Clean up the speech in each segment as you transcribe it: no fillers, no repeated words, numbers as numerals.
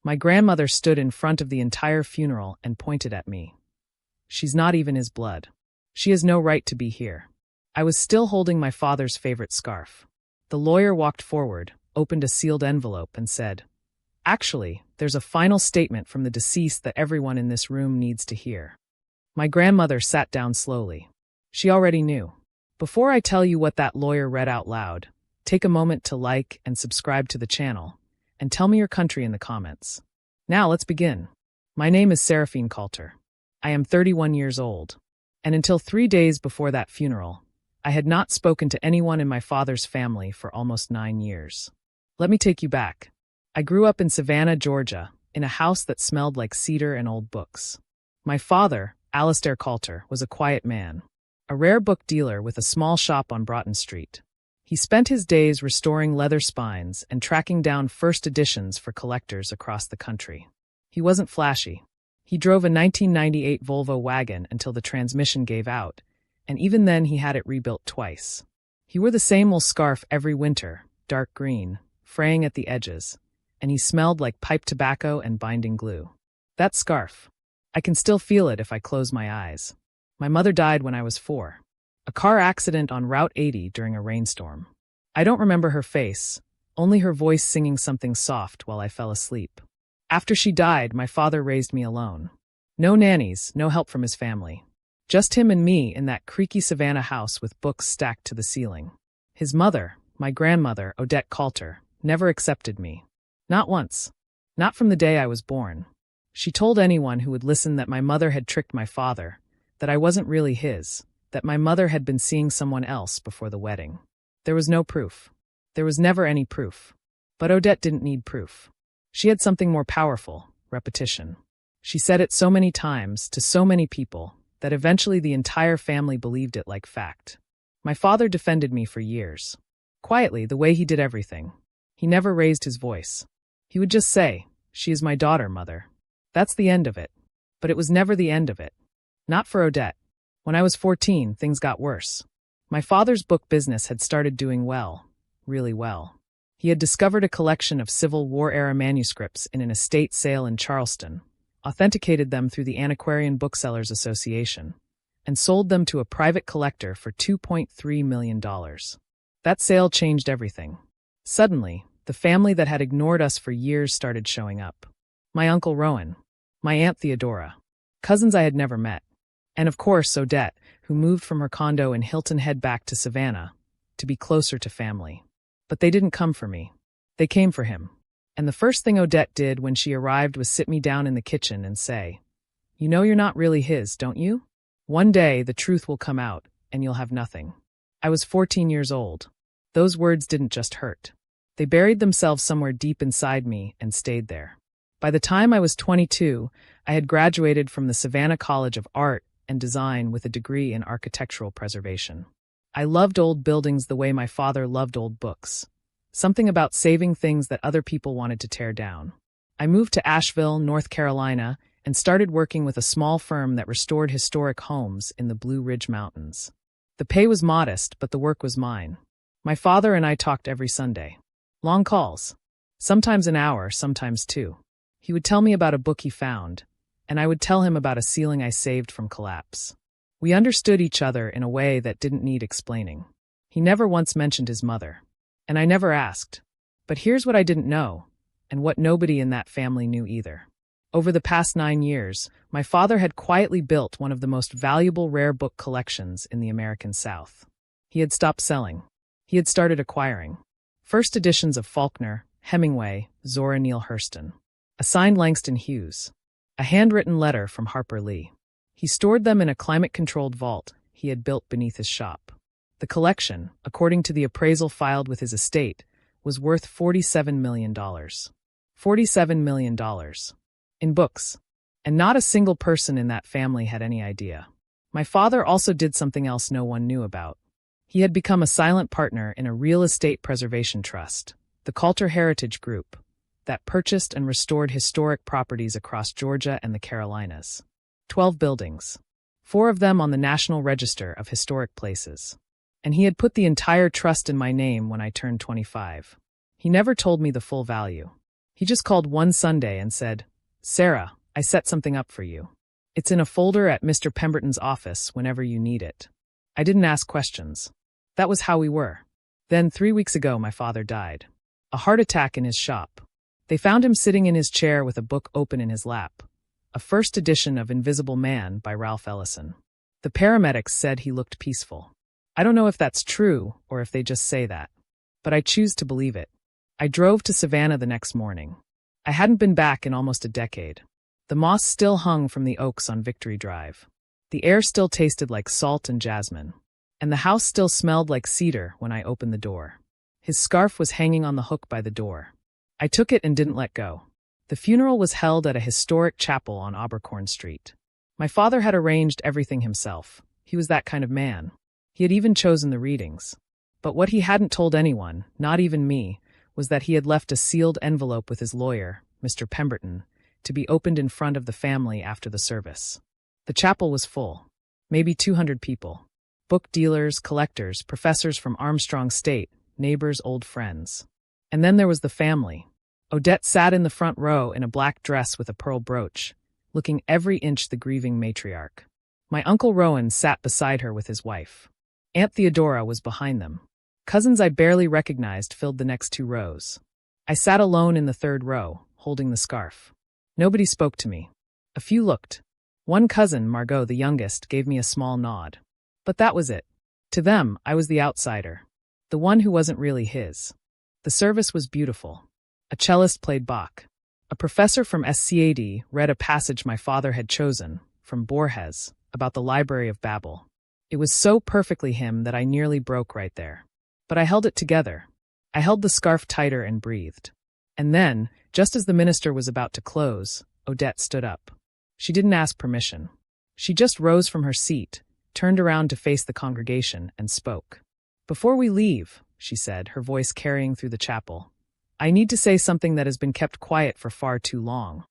My grandmother stood in front of the entire funeral and pointed at me. She's not even his blood. She has no right to be here. I was still holding my father's favorite scarf. The lawyer walked forward, opened a sealed envelope, and said, "Actually, there's a final statement from the deceased that everyone in this room needs to hear." My grandmother sat down slowly. She already knew. Before I tell you what that lawyer read out loud, take a moment to like and subscribe to the channel, and tell me your country in the comments. Now let's begin. My name is Seraphine Coulter. I am 31 years old, and until 3 days before that funeral, I had not spoken to anyone in my father's family for almost 9 years. Let me take you back. I grew up in Savannah, Georgia, in a house that smelled like cedar and old books. My father, Alistair Coulter, was a quiet man, a rare book dealer with a small shop on Broughton Street. He spent his days restoring leather spines and tracking down first editions for collectors across the country. He wasn't flashy. He drove a 1998 Volvo wagon until the transmission gave out, and even then he had it rebuilt twice. He wore the same old scarf every winter, dark green, fraying at the edges, and he smelled like pipe tobacco and binding glue. That scarf. I can still feel it if I close my eyes. My mother died when I was 4. A car accident on Route 80 during a rainstorm. I don't remember her face, only her voice singing something soft while I fell asleep. After she died, my father raised me alone. No nannies, no help from his family. Just him and me in that creaky Savannah house with books stacked to the ceiling. His mother, my grandmother, Odette Coulter, never accepted me. Not once. Not from the day I was born. She told anyone who would listen that my mother had tricked my father, that I wasn't really his, that my mother had been seeing someone else before the wedding. There was no proof. There was never any proof. But Odette didn't need proof. She had something more powerful, repetition. She said it so many times to so many people that eventually the entire family believed it like fact. My father defended me for years. Quietly, the way he did everything. He never raised his voice. He would just say, "She is my daughter, mother." That's the end of it. But it was never the end of it. Not for Odette. When I was 14, things got worse. My father's book business had started doing well, really well. He had discovered a collection of Civil War-era manuscripts in an estate sale in Charleston, authenticated them through the Antiquarian Booksellers Association, and sold them to a private collector for $2.3 million. That sale changed everything. Suddenly, the family that had ignored us for years started showing up. My Uncle Rowan, my Aunt Theodora, cousins I had never met, and of course Odette, who moved from her condo in Hilton Head back to Savannah to be closer to family. But they didn't come for me. They came for him. And the first thing Odette did when she arrived was sit me down in the kitchen and say, "You know you're not really his, don't you? One day the truth will come out, and you'll have nothing." I was 14 years old. Those words didn't just hurt. They buried themselves somewhere deep inside me and stayed there. By the time I was 22, I had graduated from the Savannah College of Art and Design with a degree in architectural preservation. I loved old buildings the way my father loved old books. Something about saving things that other people wanted to tear down. I moved to Asheville, North Carolina, and started working with a small firm that restored historic homes in the Blue Ridge Mountains. The pay was modest, but the work was mine. My father and I talked every Sunday. Long calls. Sometimes an hour, sometimes 2. He would tell me about a book he found, and I would tell him about a ceiling I saved from collapse. We understood each other in a way that didn't need explaining. He never once mentioned his mother, and I never asked. But here's what I didn't know, and what nobody in that family knew either. Over the past 9 years, my father had quietly built one of the most valuable rare book collections in the American South. He had stopped selling. He had started acquiring. First editions of Faulkner, Hemingway, Zora Neale Hurston. A signed Langston Hughes. A handwritten letter from Harper Lee. He stored them in a climate-controlled vault he had built beneath his shop. The collection, according to the appraisal filed with his estate, was worth $47 million. $47 million. In books. And not a single person in that family had any idea. My father also did something else no one knew about. He had become a silent partner in a real estate preservation trust, the Coulter Heritage Group, that purchased and restored historic properties across Georgia and the Carolinas. 12 buildings. 4 of them on the National Register of Historic Places. And he had put the entire trust in my name when I turned 25. He never told me the full value. He just called one Sunday and said, "Sarah, I set something up for you. It's in a folder at Mr. Pemberton's office whenever you need it." I didn't ask questions. That was how we were. Then 3 weeks ago my father died. A heart attack in his shop. They found him sitting in his chair with a book open in his lap. A first edition of Invisible Man by Ralph Ellison. The paramedics said he looked peaceful. I don't know if that's true or if they just say that. But I choose to believe it. I drove to Savannah the next morning. I hadn't been back in almost a decade. The moss still hung from the oaks on Victory Drive. The air still tasted like salt and jasmine. And the house still smelled like cedar when I opened the door. His scarf was hanging on the hook by the door. I took it and didn't let go. The funeral was held at a historic chapel on Abercorn Street. My father had arranged everything himself. He was that kind of man. He had even chosen the readings. But what he hadn't told anyone, not even me, was that he had left a sealed envelope with his lawyer, Mr. Pemberton, to be opened in front of the family after the service. The chapel was full. Maybe 200 people. Book dealers, collectors, professors from Armstrong State, neighbors, old friends. And then there was the family. Odette sat in the front row in a black dress with a pearl brooch, looking every inch the grieving matriarch. My Uncle Rowan sat beside her with his wife. Aunt Theodora was behind them. Cousins I barely recognized filled the next 2 rows. I sat alone in the 3rd row, holding the scarf. Nobody spoke to me. A few looked. One cousin, Margot the youngest, gave me a small nod. But that was it. To them, I was the outsider. The one who wasn't really his. The service was beautiful. A cellist played Bach. A professor from SCAD read a passage my father had chosen, from Borges, about the Library of Babel. It was so perfectly him that I nearly broke right there. But I held it together. I held the scarf tighter and breathed. And then, just as the minister was about to close, Odette stood up. She didn't ask permission. She just rose from her seat, turned around to face the congregation, and spoke. "Before we leave," she said, her voice carrying through the chapel, "I need to say something that has been kept quiet for far too long."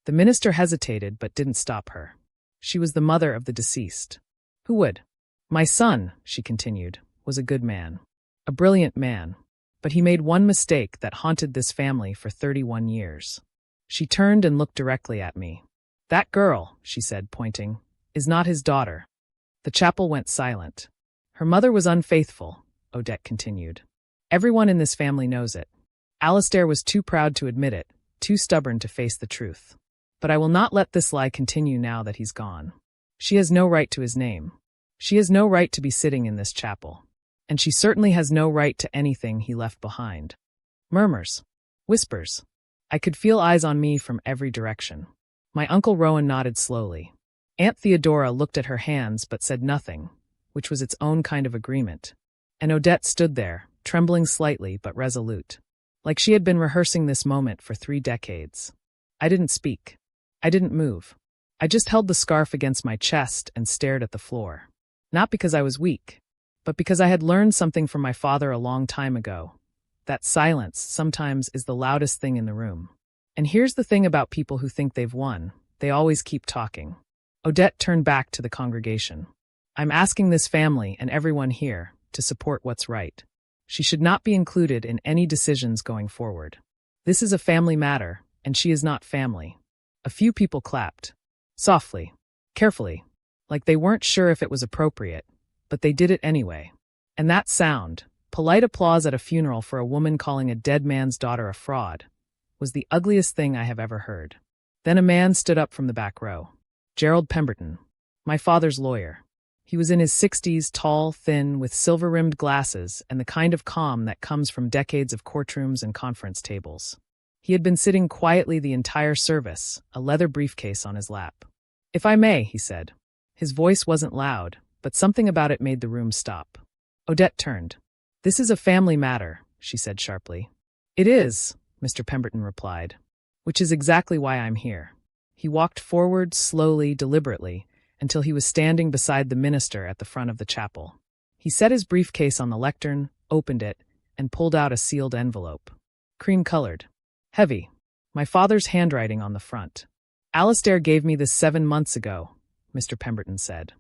The minister hesitated but didn't stop her. She was the mother of the deceased. Who would? "My son," she continued, "was a good man. A brilliant man. But he made one mistake that haunted this family for 31 years. She turned and looked directly at me. "That girl," she said, pointing, "is not his daughter." The chapel went silent. "Her mother was unfaithful," Odette continued. "Everyone in this family knows it. Alistair was too proud to admit it, too stubborn to face the truth. But I will not let this lie continue now that he's gone. She has no right to his name. She has no right to be sitting in this chapel. And she certainly has no right to anything he left behind." Murmurs. Whispers. I could feel eyes on me from every direction. My Uncle Rowan nodded slowly. Aunt Theodora looked at her hands but said nothing, which was its own kind of agreement. And Odette stood there, trembling slightly but resolute. Like she had been rehearsing this moment for 3 decades. I didn't speak. I didn't move. I just held the scarf against my chest and stared at the floor. Not because I was weak, but because I had learned something from my father a long time ago. That silence sometimes is the loudest thing in the room. And here's the thing about people who think they've won. They always keep talking. Odette turned back to the congregation. "I'm asking this family and everyone here to support what's right. She should not be included in any decisions going forward. This is a family matter, and she is not family." A few people clapped. Softly. Carefully. Like they weren't sure if it was appropriate. But they did it anyway. And that sound, polite applause at a funeral for a woman calling a dead man's daughter a fraud, was the ugliest thing I have ever heard. Then a man stood up from the back row. Gerald Pemberton, my father's lawyer. He was in his 60s, tall, thin, with silver-rimmed glasses and the kind of calm that comes from decades of courtrooms and conference tables. He had been sitting quietly the entire service, a leather briefcase on his lap. "If I may," he said. His voice wasn't loud, but something about it made the room stop. Odette turned. "This is a family matter," she said sharply. "It is," Mr. Pemberton replied, "which is exactly why I'm here." He walked forward slowly, deliberately, until he was standing beside the minister at the front of the chapel. He set his briefcase on the lectern, opened it, and pulled out a sealed envelope. Cream-colored. Heavy. My father's handwriting on the front. "Alistair gave me this 7 months ago," Mr. Pemberton said,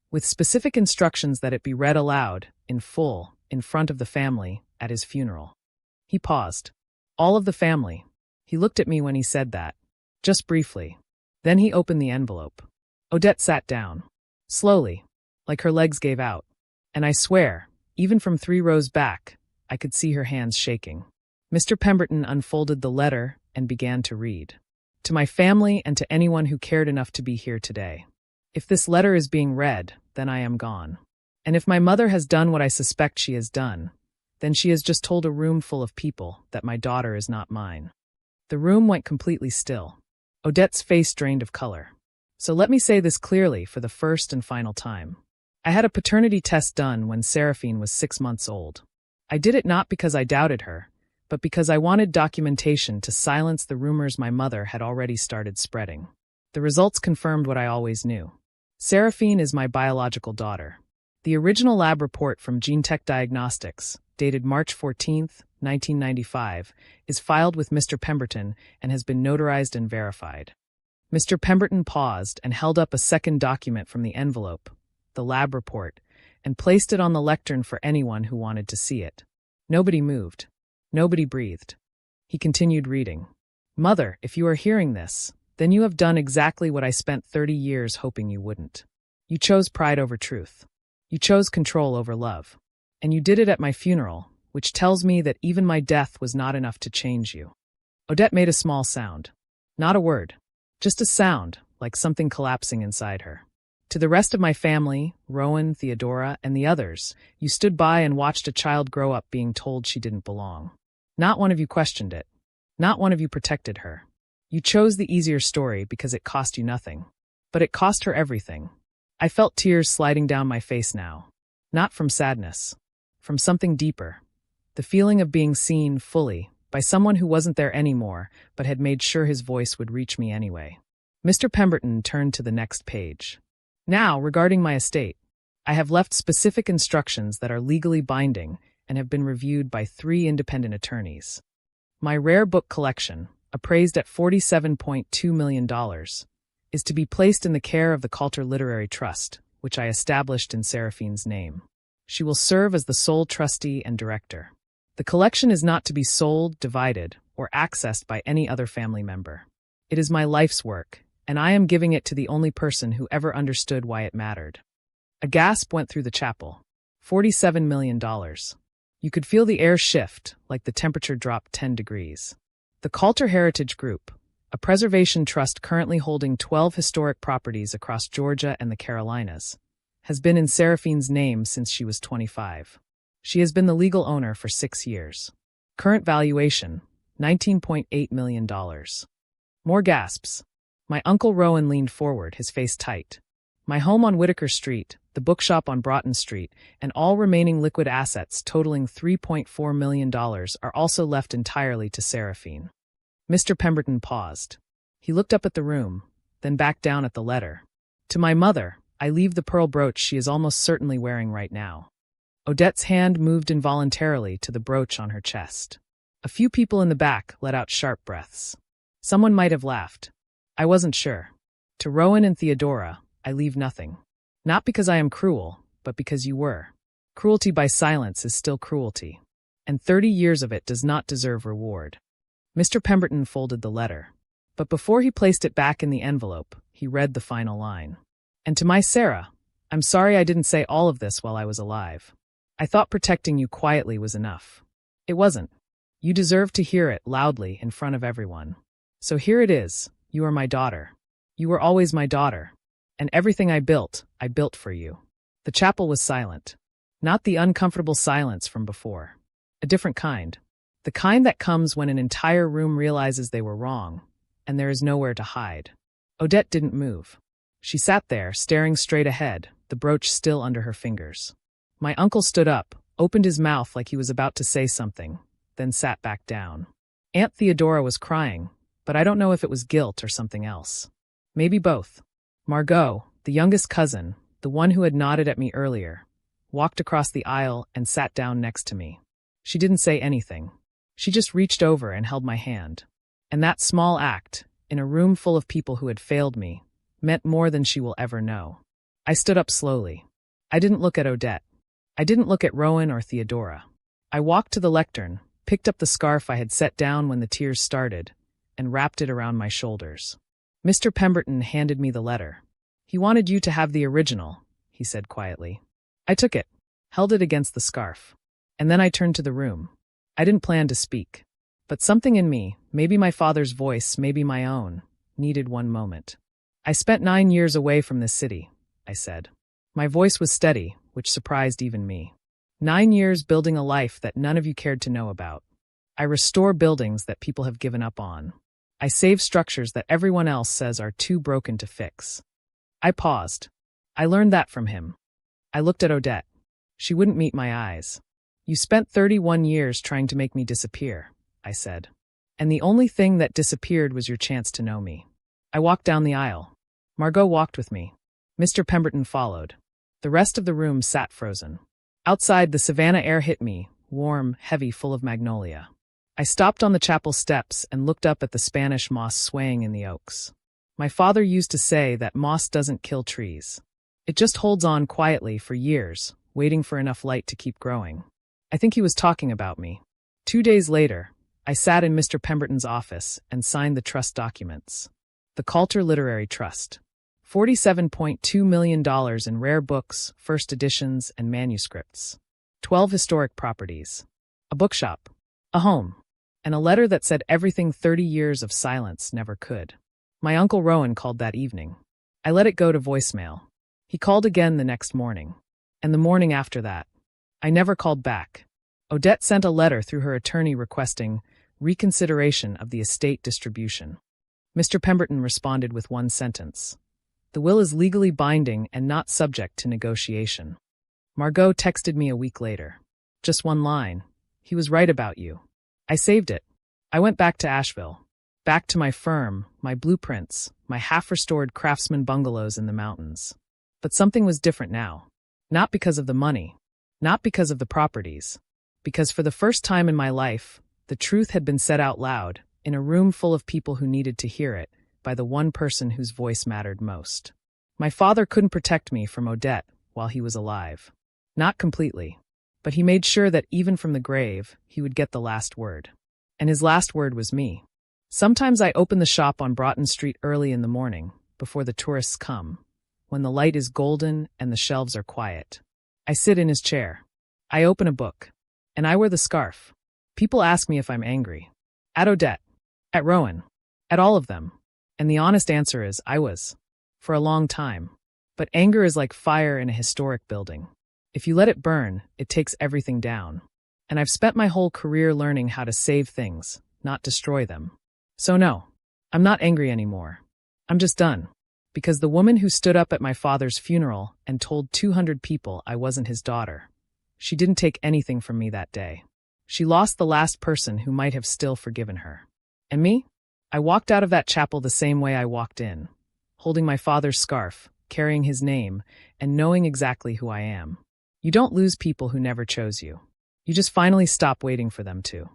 "with specific instructions that it be read aloud, in full, in front of the family, at his funeral." He paused. "All of the family." He looked at me when he said that. Just briefly. Then he opened the envelope. Odette sat down. Slowly, like her legs gave out. And I swear, even from 3 rows back, I could see her hands shaking. Mr. Pemberton unfolded the letter and began to read. To my family and to anyone who cared enough to be here today. If this letter is being read, then I am gone. And if my mother has done what I suspect she has done, then she has just told a room full of people that my daughter is not mine. The room went completely still. Odette's face drained of color. So let me say this clearly for the first and final time. I had a paternity test done when Seraphine was 6 months old. I did it not because I doubted her, but because I wanted documentation to silence the rumors my mother had already started spreading. The results confirmed what I always knew. Seraphine is my biological daughter. The original lab report from GeneTech Diagnostics, dated March 14, 1995, is filed with Mr. Pemberton and has been notarized and verified. Mr. Pemberton paused and held up a second document from the envelope, the lab report, and placed it on the lectern for anyone who wanted to see it. Nobody moved. Nobody breathed. He continued reading. Mother, if you are hearing this, then you have done exactly what I spent 30 years hoping you wouldn't. You chose pride over truth. You chose control over love. And you did it at my funeral, which tells me that even my death was not enough to change you. Odette made a small sound. Not a word. Just a sound, like something collapsing inside her. To the rest of my family, Rowan, Theodora, and the others, you stood by and watched a child grow up being told she didn't belong. Not one of you questioned it. Not one of you protected her. You chose the easier story because it cost you nothing. But it cost her everything. I felt tears sliding down my face now. Not from sadness. From something deeper. The feeling of being seen fully by someone who wasn't there anymore, but had made sure his voice would reach me anyway. Mr. Pemberton turned to the next page. Now, regarding my estate, I have left specific instructions that are legally binding and have been reviewed by 3 independent attorneys. My rare book collection, appraised at $47.2 million, is to be placed in the care of the Coulter Literary Trust, which I established in Seraphine's name. She will serve as the sole trustee and director. The collection is not to be sold, divided, or accessed by any other family member. It is my life's work, and I am giving it to the only person who ever understood why it mattered. A gasp went through the chapel. $47 million. You could feel the air shift, like the temperature dropped 10 degrees. The Coulter Heritage Group, a preservation trust currently holding 12 historic properties across Georgia and the Carolinas, has been in Seraphine's name since she was 25. She has been the legal owner for 6 years. Current valuation, $19.8 million. More gasps. My Uncle Rowan leaned forward, his face tight. My home on Whitaker Street, the bookshop on Broughton Street, and all remaining liquid assets totaling $3.4 million are also left entirely to Seraphine. Mr. Pemberton paused. He looked up at the room, then back down at the letter. To my mother, I leave the pearl brooch she is almost certainly wearing right now. Odette's hand moved involuntarily to the brooch on her chest. A few people in the back let out sharp breaths. Someone might have laughed. I wasn't sure. To Rowan and Theodora, I leave nothing. Not because I am cruel, but because you were. Cruelty by silence is still cruelty. And 30 years of it does not deserve reward. Mr. Pemberton folded the letter. But before he placed it back in the envelope, he read the final line. And to my Sarah, I'm sorry I didn't say all of this while I was alive. I thought protecting you quietly was enough. It wasn't. You deserved to hear it loudly in front of everyone. So here it is. You are my daughter. You were always my daughter. And everything I built for you. The chapel was silent. Not the uncomfortable silence from before. A different kind. The kind that comes when an entire room realizes they were wrong, and there is nowhere to hide. Odette didn't move. She sat there, staring straight ahead, the brooch still under her fingers. My uncle stood up, opened his mouth like he was about to say something, then sat back down. Aunt Theodora was crying, but I don't know if it was guilt or something else. Maybe both. Margot, the youngest cousin, the one who had nodded at me earlier, walked across the aisle and sat down next to me. She didn't say anything. She just reached over and held my hand. And that small act, in a room full of people who had failed me, meant more than she will ever know. I stood up slowly. I didn't look at Odette. I didn't look at Rowan or Theodora. I walked to the lectern, picked up the scarf I had set down when the tears started, and wrapped it around my shoulders. Mr. Pemberton handed me the letter. He wanted you to have the original, he said quietly. I took it, held it against the scarf, and then I turned to the room. I didn't plan to speak, but something in me, maybe my father's voice, maybe my own, needed one moment. I spent 9 years away from this city, I said. My voice was steady, which surprised even me. 9 years building a life that none of you cared to know about. I restore buildings that people have given up on. I save structures that everyone else says are too broken to fix. I paused. I learned that from him. I looked at Odette. She wouldn't meet my eyes. You spent 31 years trying to make me disappear, I said. And the only thing that disappeared was your chance to know me. I walked down the aisle. Margot walked with me. Mr. Pemberton followed. The rest of the room sat frozen. Outside, the Savannah air hit me, warm, heavy, full of magnolia. I stopped on the chapel steps and looked up at the Spanish moss swaying in the oaks. My father used to say that moss doesn't kill trees. It just holds on quietly for years, waiting for enough light to keep growing. I think he was talking about me. 2 days later, I sat in Mr. Pemberton's office and signed the trust documents. The Coulter Literary Trust. $47.2 million in rare books, first editions, and manuscripts. 12 historic properties. A bookshop. A home. And a letter that said everything 30 years of silence never could. My Uncle Rowan called that evening. I let it go to voicemail. He called again the next morning. And the morning after that. I never called back. Odette sent a letter through her attorney requesting reconsideration of the estate distribution. Mr. Pemberton responded with one sentence. The will is legally binding and not subject to negotiation. Margot texted me a week later. Just one line. He was right about you. I saved it. I went back to Asheville. Back to my firm, my blueprints, my half-restored craftsman bungalows in the mountains. But something was different now. Not because of the money. Not because of the properties. Because for the first time in my life, the truth had been said out loud, in a room full of people who needed to hear it, by the one person whose voice mattered most. My father couldn't protect me from Odette while he was alive. Not completely. But he made sure that even from the grave, he would get the last word. And his last word was me. Sometimes I open the shop on Broughton Street early in the morning, before the tourists come, when the light is golden and the shelves are quiet. I sit in his chair. I open a book. And I wear the scarf. People ask me if I'm angry. At Odette. At Rowan. At all of them. And the honest answer is, I was. For a long time. But anger is like fire in a historic building. If you let it burn, it takes everything down. And I've spent my whole career learning how to save things, not destroy them. So no, I'm not angry anymore. I'm just done. Because the woman who stood up at my father's funeral and told 200 people I wasn't his daughter, she didn't take anything from me that day. She lost the last person who might have still forgiven her. And me? I walked out of that chapel the same way I walked in, holding my father's scarf, carrying his name, and knowing exactly who I am. You don't lose people who never chose you. You just finally stop waiting for them to.